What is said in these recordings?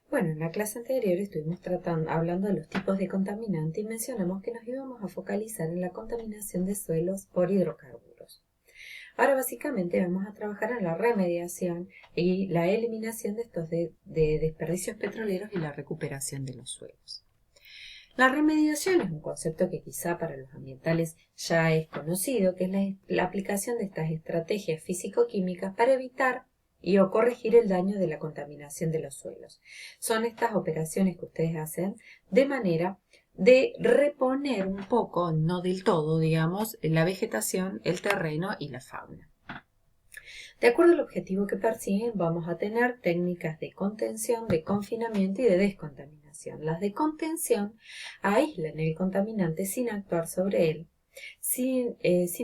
Bueno, en la clase anterior estuvimos hablando de los tipos de contaminante y mencionamos que nos íbamos a focalizar en la contaminación de suelos por hidrocarburos. Ahora básicamente vamos a trabajar en la remediación y la eliminación de estos de desperdicios petroleros y la recuperación de los suelos. La remediación es un concepto que quizá para los ambientales ya es conocido, que es la aplicación de estas estrategias físico-químicas para evitar o corregir el daño de la contaminación de los suelos. Son estas operaciones que ustedes hacen de manera de reponer un poco, no del todo, digamos, la vegetación, el terreno y la fauna. De acuerdo al objetivo que persiguen, vamos a tener técnicas de contención, de confinamiento y de descontaminación. Las de contención aíslan el contaminante sin actuar sobre él. Sin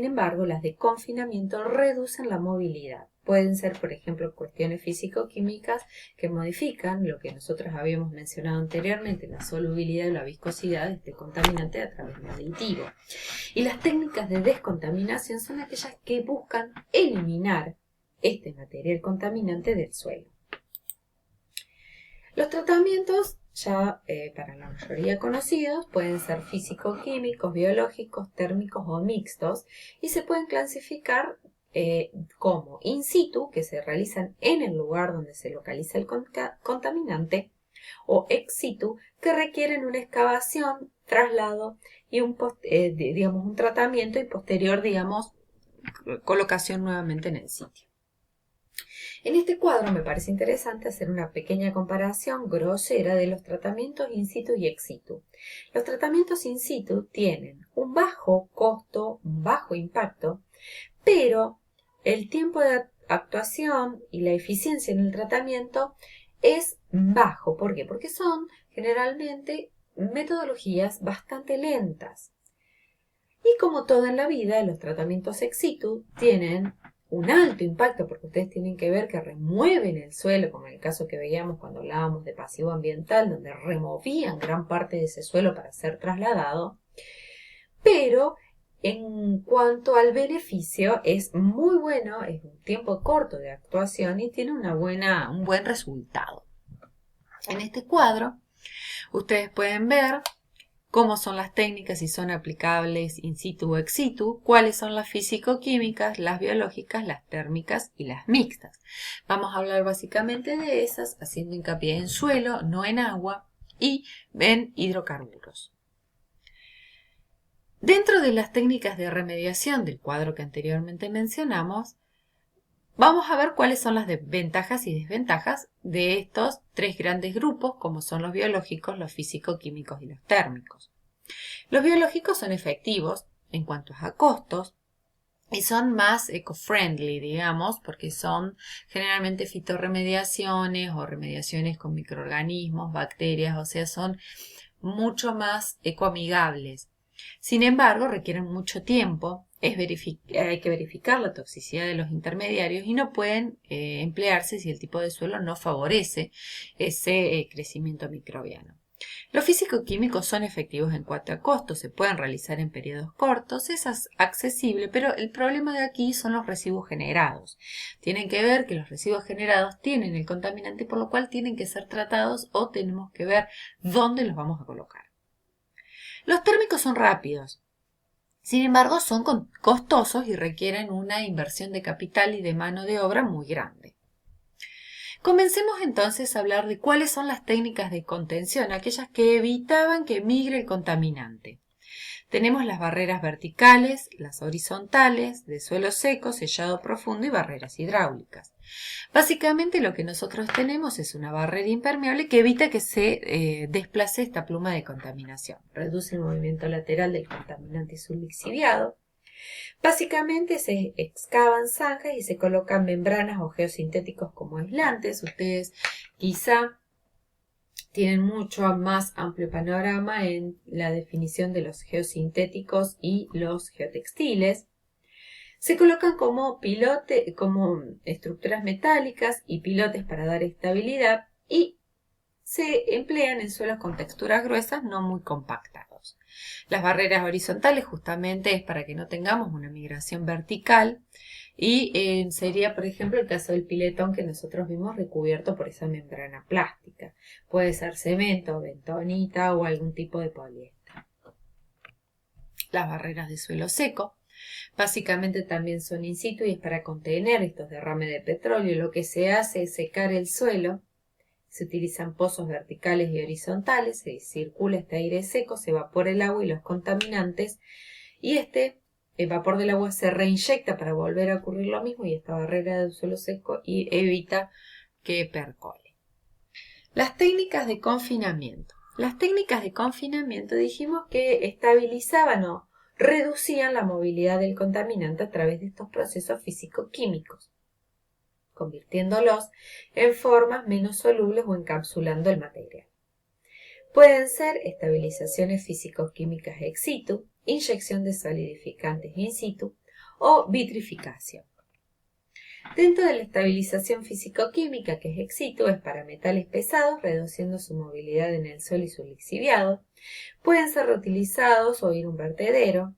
embargo, las de confinamiento reducen la movilidad. Pueden ser, por ejemplo, cuestiones físico-químicas que modifican lo que nosotros habíamos mencionado anteriormente, la solubilidad y la viscosidad de este contaminante a través de aditivo. Y las técnicas de descontaminación son aquellas que buscan eliminar este material contaminante del suelo. Los tratamientos, ya para la mayoría conocidos, pueden ser físico-químicos, biológicos, térmicos o mixtos, y se pueden clasificar como in situ, que se realizan en el lugar donde se localiza el contaminante, o ex situ, que requieren una excavación, traslado y un tratamiento y posterior, colocación nuevamente en el sitio. En este cuadro me parece interesante hacer una pequeña comparación grosera de los tratamientos in situ y ex situ. Los tratamientos in situ tienen un bajo costo, un bajo impacto, pero el tiempo de actuación y la eficiencia en el tratamiento es bajo. ¿Por qué? Porque son generalmente metodologías bastante lentas. Y como todo en la vida, los tratamientos ex situ tienen un alto impacto porque ustedes tienen que ver que remueven el suelo, como en el caso que veíamos cuando hablábamos de pasivo ambiental, donde removían gran parte de ese suelo para ser trasladado. Pero en cuanto al beneficio, es muy bueno, es un tiempo corto de actuación y tiene un buen resultado. En este cuadro, ustedes pueden ver cómo son las técnicas, si son aplicables in situ o ex situ, cuáles son las físico-químicas, las biológicas, las térmicas y las mixtas. Vamos a hablar básicamente de esas, haciendo hincapié en suelo, no en agua, y en hidrocarburos. Dentro de las técnicas de remediación del cuadro que anteriormente mencionamos, vamos a ver cuáles son las ventajas y desventajas de estos tres grandes grupos, como son los biológicos, los físico-químicos y los térmicos. Los biológicos son efectivos en cuanto a costos y son más eco-friendly, digamos, porque son generalmente fitorremediaciones o remediaciones con microorganismos, bacterias, o sea, son mucho más ecoamigables. Sin embargo, requieren mucho tiempo, hay que verificar la toxicidad de los intermediarios y no pueden emplearse si el tipo de suelo no favorece ese crecimiento microbiano. Los físico-químicos son efectivos en cuanto a costos, se pueden realizar en periodos cortos, es accesible, pero el problema de aquí son los residuos generados. Tienen que ver que los residuos generados tienen el contaminante, por lo cual tienen que ser tratados o tenemos que ver dónde los vamos a colocar. Los térmicos son rápidos, sin embargo son costosos y requieren una inversión de capital y de mano de obra muy grande. Comencemos entonces a hablar de cuáles son las técnicas de contención, aquellas que evitaban que migre el contaminante. Tenemos las barreras verticales, las horizontales, de suelo seco, sellado profundo y barreras hidráulicas. Básicamente lo que nosotros tenemos es una barrera impermeable que evita que se desplace esta pluma de contaminación. Reduce el movimiento lateral del contaminante sublixiviado. Básicamente se excavan zanjas y se colocan membranas o geosintéticos como aislantes. Ustedes quizá tienen mucho más amplio panorama en la definición de los geosintéticos y los geotextiles. Se colocan como estructuras metálicas y pilotes para dar estabilidad y se emplean en suelos con texturas gruesas no muy compactados. Las barreras horizontales justamente es para que no tengamos una migración vertical Y sería, por ejemplo, el caso del piletón que nosotros vimos recubierto por esa membrana plástica. Puede ser cemento, bentonita o algún tipo de poliéster. Las barreras de suelo seco. Básicamente también son in situ y es para contener estos derrames de petróleo. Lo que se hace es secar el suelo. Se utilizan pozos verticales y horizontales. Se circula este aire seco, se evapora el agua y los contaminantes. Y el vapor del agua se reinyecta para volver a ocurrir lo mismo y esta barrera del suelo seco y evita que percole. Las técnicas de confinamiento. Las técnicas de confinamiento dijimos que estabilizaban o reducían la movilidad del contaminante a través de estos procesos físico-químicos, convirtiéndolos en formas menos solubles o encapsulando el material. Pueden ser estabilizaciones físico-químicas ex situ, inyección de solidificantes in situ o vitrificación. Dentro de la estabilización físico-química, que es ex situ, es para metales pesados, reduciendo su movilidad en el suelo y su lixiviado. Pueden ser reutilizados o ir a un vertedero.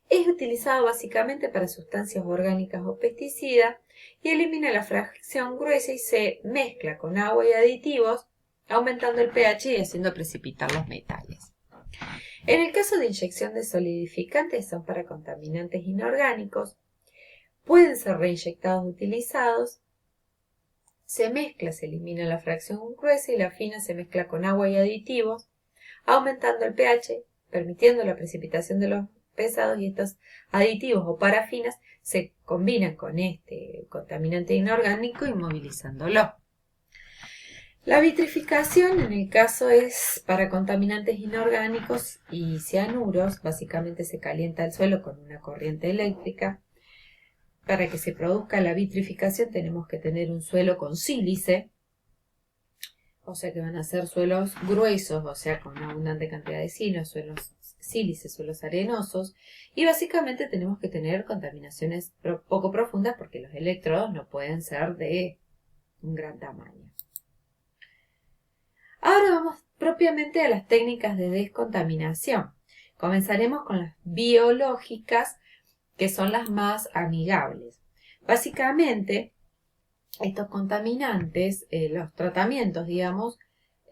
Es utilizado básicamente para sustancias orgánicas o pesticidas y elimina la fracción gruesa y se mezcla con agua y aditivos, aumentando el pH y haciendo precipitar los metales. En el caso de inyección de solidificantes son para contaminantes inorgánicos, pueden ser reinyectados o utilizados, se mezcla, se elimina la fracción gruesa y la fina se mezcla con agua y aditivos, aumentando el pH, permitiendo la precipitación de los pesados y estos aditivos o parafinas se combinan con este contaminante inorgánico inmovilizándolo. La vitrificación en el caso es para contaminantes inorgánicos y cianuros. Básicamente se calienta el suelo con una corriente eléctrica. Para que se produzca la vitrificación tenemos que tener un suelo con sílice, o sea que van a ser suelos gruesos, o sea con una abundante cantidad de silicio, suelos sílices, suelos arenosos, y básicamente tenemos que tener contaminaciones poco profundas porque los electrodos no pueden ser de un gran tamaño. Ahora vamos propiamente a las técnicas de descontaminación. Comenzaremos con las biológicas, que son las más amigables. Básicamente, estos contaminantes, los tratamientos, digamos,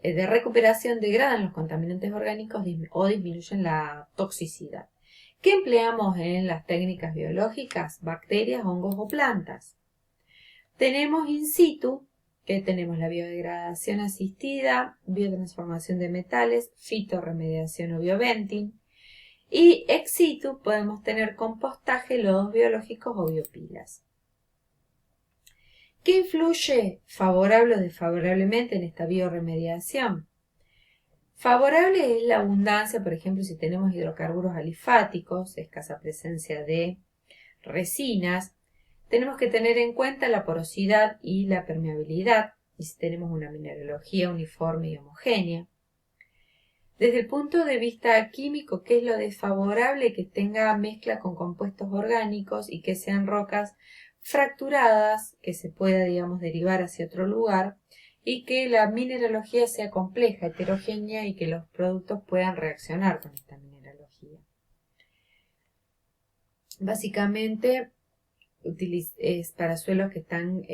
de recuperación degradan los contaminantes orgánicos o disminuyen la toxicidad. ¿Qué empleamos en las técnicas biológicas? Bacterias, hongos o plantas. Tenemos in situ, que tenemos la biodegradación asistida, biotransformación de metales, fitorremediación o bioventing. Y ex situ podemos tener compostaje, lodos biológicos o biopilas. ¿Qué influye favorable o desfavorablemente en esta bioremediación? Favorable es la abundancia, por ejemplo, si tenemos hidrocarburos alifáticos, escasa presencia de resinas. Tenemos que tener en cuenta la porosidad y la permeabilidad, y si tenemos una mineralogía uniforme y homogénea. Desde el punto de vista químico, ¿qué es lo desfavorable? Que tenga mezcla con compuestos orgánicos y que sean rocas fracturadas, que se pueda, digamos, derivar hacia otro lugar, y que la mineralogía sea compleja, heterogénea y que los productos puedan reaccionar con esta mineralogía. Básicamente, es para suelos que están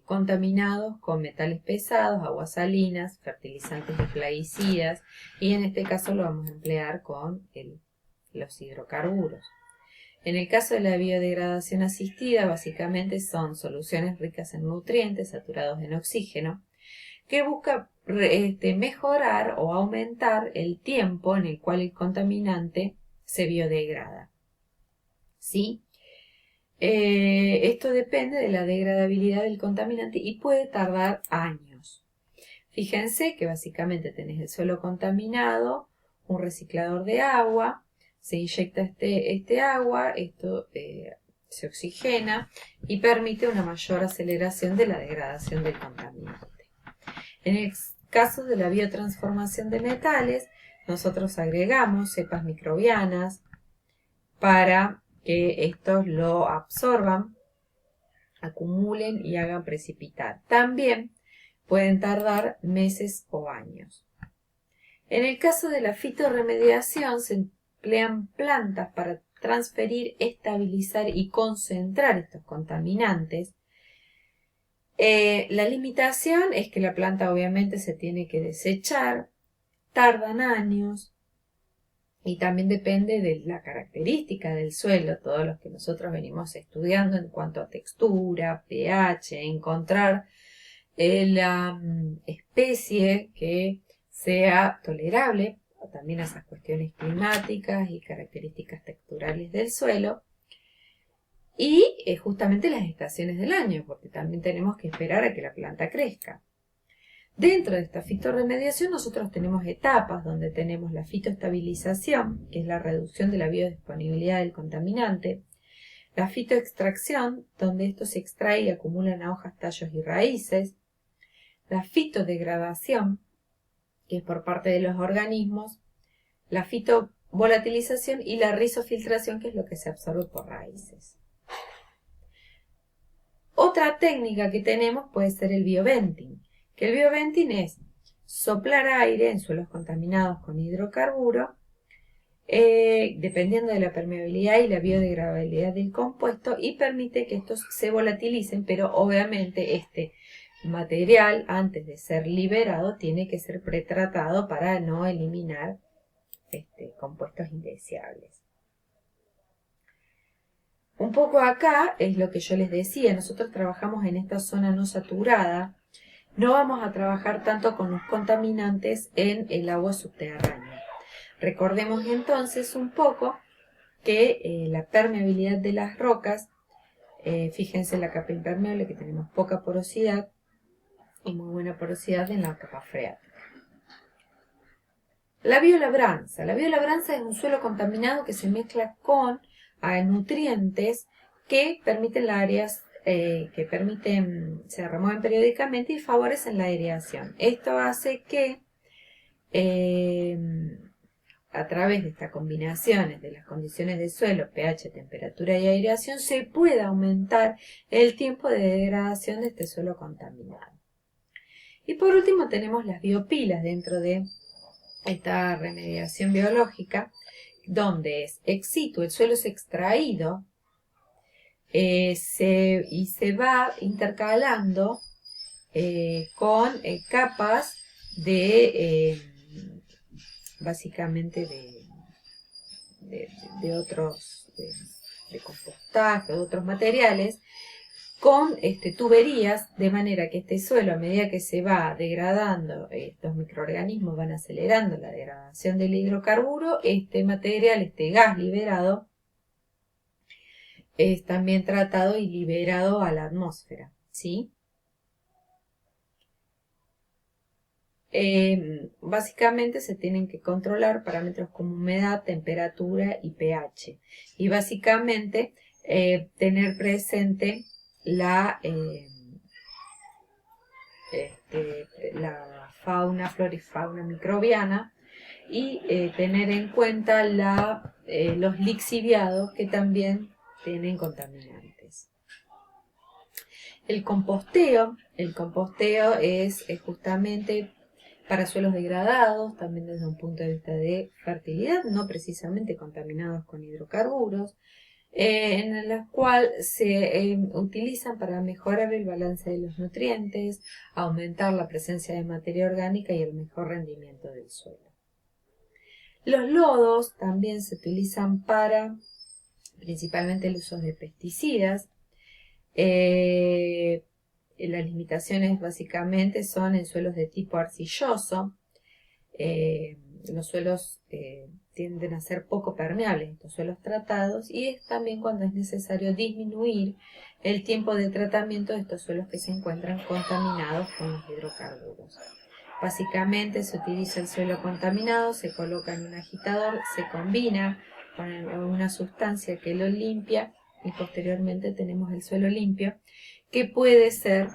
contaminados con metales pesados, aguas salinas, fertilizantes y plaguicidas, y en este caso lo vamos a emplear con los hidrocarburos. En el caso de la biodegradación asistida, básicamente son soluciones ricas en nutrientes, saturados en oxígeno, que busca mejorar o aumentar el tiempo en el cual el contaminante se biodegrada. ¿Sí? Esto depende de la degradabilidad del contaminante y puede tardar años. Fíjense que básicamente tenés el suelo contaminado, un reciclador de agua, se inyecta este agua, esto se oxigena y permite una mayor aceleración de la degradación del contaminante. En el caso de la biotransformación de metales, nosotros agregamos cepas microbianas para que estos lo absorban, acumulen y hagan precipitar. También pueden tardar meses o años. En el caso de la fitorremediación se emplean plantas para transferir, estabilizar y concentrar estos contaminantes. La limitación es que la planta obviamente se tiene que desechar, tardan años y también depende de la característica del suelo, todos los que nosotros venimos estudiando en cuanto a textura, pH, encontrar la especie que sea tolerable también a esas cuestiones climáticas y características texturales del suelo. Y justamente las estaciones del año, porque también tenemos que esperar a que la planta crezca. Dentro de esta fitorremediación nosotros tenemos etapas donde tenemos la fitoestabilización, que es la reducción de la biodisponibilidad del contaminante, la fitoextracción, donde esto se extrae y acumula en hojas, tallos y raíces, la fitodegradación, que es por parte de los organismos, la fitovolatilización y la rizofiltración, que es lo que se absorbe por raíces. Otra técnica que tenemos puede ser el bioventing, que el bioventing es soplar aire en suelos contaminados con hidrocarburo, dependiendo de la permeabilidad y la biodegradabilidad del compuesto, y permite que estos se volatilicen, pero obviamente este material, antes de ser liberado, tiene que ser pretratado para no eliminar compuestos indeseables. Un poco acá es lo que yo les decía, nosotros trabajamos en esta zona no saturada, no vamos a trabajar tanto con los contaminantes en el agua subterránea. Recordemos entonces un poco que la permeabilidad de las rocas, fíjense en la capa impermeable que tenemos poca porosidad y muy buena porosidad en la capa freática. La biolabranza. La biolabranza es un suelo contaminado que se mezcla con nutrientes que permiten se remueven periódicamente y favorecen la aireación. Esto hace que a través de estas combinaciones de las condiciones de suelo, pH, temperatura y aireación, se pueda aumentar el tiempo de degradación de este suelo contaminado. Y por último tenemos las biopilas dentro de esta remediación biológica, donde es ex situ, el suelo es extraído y se va intercalando con capas de básicamente de otros de compostaje, de otros materiales, con tuberías, de manera que este suelo, a medida que se va degradando, estos microorganismos van acelerando la degradación del hidrocarburo, este material, este gas liberado, es también tratado y liberado a la atmósfera, ¿sí? Básicamente se tienen que controlar parámetros como humedad, temperatura y pH. Y básicamente tener presente la fauna, flora y fauna microbiana, y tener en cuenta los lixiviados que también tienen contaminantes. El composteo es justamente para suelos degradados, también desde un punto de vista de fertilidad, no precisamente contaminados con hidrocarburos, en la cual se utilizan para mejorar el balance de los nutrientes, aumentar la presencia de materia orgánica y el mejor rendimiento del suelo. Los lodos también se utilizan para principalmente el uso de pesticidas. Las limitaciones básicamente son en suelos de tipo arcilloso. Los suelos tienden a ser poco permeables, estos suelos tratados, y es también cuando es necesario disminuir el tiempo de tratamiento de estos suelos que se encuentran contaminados con los hidrocarburos. Básicamente se utiliza el suelo contaminado, se coloca en un agitador, se combina con una sustancia que lo limpia y posteriormente tenemos el suelo limpio que puede ser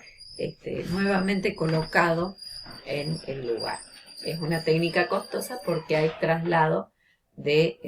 nuevamente colocado en el lugar. Es una técnica costosa porque hay traslado de